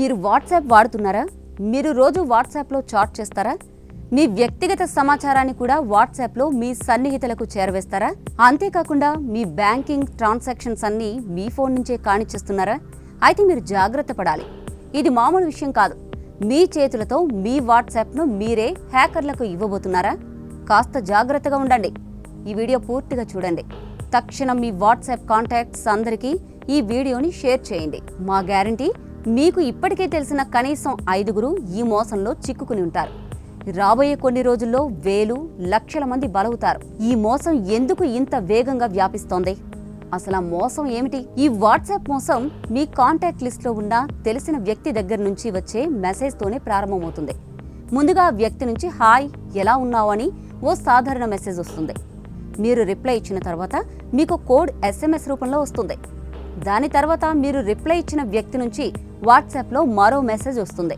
మీరు వాట్సాప్ వాడుతున్నారా? మీరు రోజు వాట్సాప్లో చాట్ చేస్తారా? మీ వ్యక్తిగత సమాచారాన్ని కూడా వాట్సాప్లో మీ సన్నిహితులకు చేరవేస్తారా? అంతేకాకుండా మీ బ్యాంకింగ్ ట్రాన్సాక్షన్స్ అన్నీ మీ ఫోన్ నుంచే కానిచ్చేస్తున్నారా? అయితే మీరు జాగ్రత్త పడాలి. ఇది మామూలు విషయం కాదు. మీ చేతులతో మీ వాట్సాప్ను మీరే హ్యాకర్లకు ఇవ్వబోతున్నారా? కాస్త జాగ్రత్తగా ఉండండి. ఈ వీడియో పూర్తిగా చూడండి. తక్షణం మీ వాట్సాప్ కాంటాక్ట్స్ అందరికీ ఈ వీడియోని షేర్ చేయండి. మా గ్యారంటీ, మీకు ఇప్పటికే తెలిసిన కనీసం 5గురు ఈ మోసంలో చిక్కుకుని ఉంటారు. రాబోయే కొన్ని రోజుల్లో వేలు, లక్షల మంది బలవుతారు. ఈ మోసం ఎందుకు ఇంత వేగంగా వ్యాపిస్తోంది? అసలు ఆ మోసం ఏమిటి? ఈ వాట్సాప్ మోసం మీ కాంటాక్ట్ లిస్ట్లో ఉన్న తెలిసిన వ్యక్తి దగ్గర నుంచి వచ్చే మెసేజ్తోనే ప్రారంభమవుతుంది. ముందుగా ఆ వ్యక్తి నుంచి హాయ్, ఎలా ఉన్నావు అని ఓ సాధారణ మెసేజ్ వస్తుంది. మీరు రిప్లై ఇచ్చిన తర్వాత మీకు కోడ్ SMS రూపంలో వస్తుంది. దాని తర్వాత మీరు రిప్లై ఇచ్చిన వ్యక్తి నుంచి వాట్సాప్లో మరో మెసేజ్ వస్తుంది.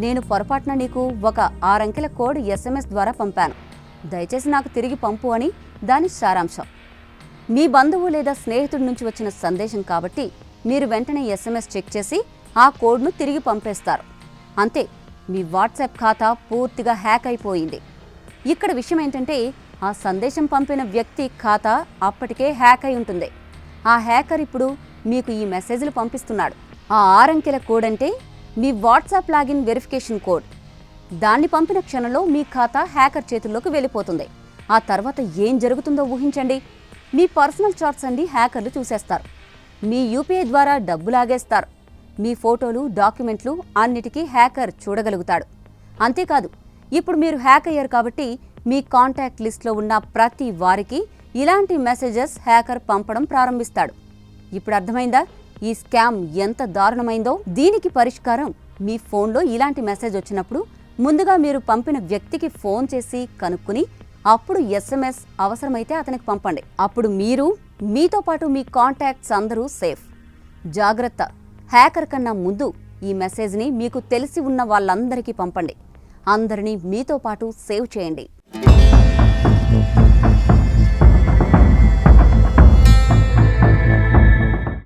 నేను పొరపాటున నీకు ఒక 6 అంకెల కోడ్ SMS ద్వారా పంపాను, దయచేసి నాకు తిరిగి పంపు అని దాని సారాంశం. మీ బంధువు లేదా స్నేహితుడి నుంచి వచ్చిన సందేశం కాబట్టి మీరు వెంటనే SMS చెక్ చేసి ఆ కోడ్ను తిరిగి పంపేస్తారు. అంతే, మీ వాట్సాప్ ఖాతా పూర్తిగా హ్యాక్ అయిపోయింది. ఇక్కడ విషయం ఏంటంటే, ఆ సందేశం పంపిన వ్యక్తి ఖాతా అప్పటికే హ్యాక్ అయి ఉంటుంది. ఆ హ్యాకర్ ఇప్పుడు మీకు ఈ మెసేజ్లు పంపిస్తున్నాడు. ఆ 6 అంకెల కోడ్ అంటే మీ వాట్సాప్ లాగిన్ వెరిఫికేషన్ కోడ్. దాన్ని పంపిన క్షణంలో మీ ఖాతా హ్యాకర్ చేతుల్లోకి వెళ్ళిపోతుంది. ఆ తర్వాత ఏం జరుగుతుందో ఊహించండి. మీ పర్సనల్ చాట్స్ అన్ని హ్యాకర్లు చూసేస్తారు. మీ UPI ద్వారా డబ్బు లాగేస్తారు. మీ ఫోటోలు, డాక్యుమెంట్లు అన్నిటికీ హ్యాకర్ చూడగలుగుతాడు. అంతేకాదు, ఇప్పుడు మీరు హ్యాక్ అయ్యారు కాబట్టి మీ కాంటాక్ట్ లిస్ట్లో ఉన్న ప్రతి వారికి ఇలాంటి మెసేజెస్ హ్యాకర్ పంపడం ప్రారంభిస్తాడు. ఇప్పుడు అర్థమైందా ఈ స్కామ్ ఎంత దారుణమైందో? దీనికి పరిష్కారం, మీ ఫోన్లో ఇలాంటి మెసేజ్ వచ్చినప్పుడు ముందుగా మీరు పంపిన వ్యక్తికి ఫోన్ చేసి కనుక్కుని అప్పుడు SMS అవసరమైతే అతనికి పంపండి. అప్పుడు మీరు, మీతో పాటు మీ కాంటాక్ట్స్ అందరూ సేఫ్. జాగ్రత్త, హ్యాకర్ కన్నా ముందు ఈ మెసేజ్ని మీకు తెలిసి ఉన్న వాళ్ళందరికీ పంపండి. అందరినీ మీతో పాటు సేవ్ చేయండి.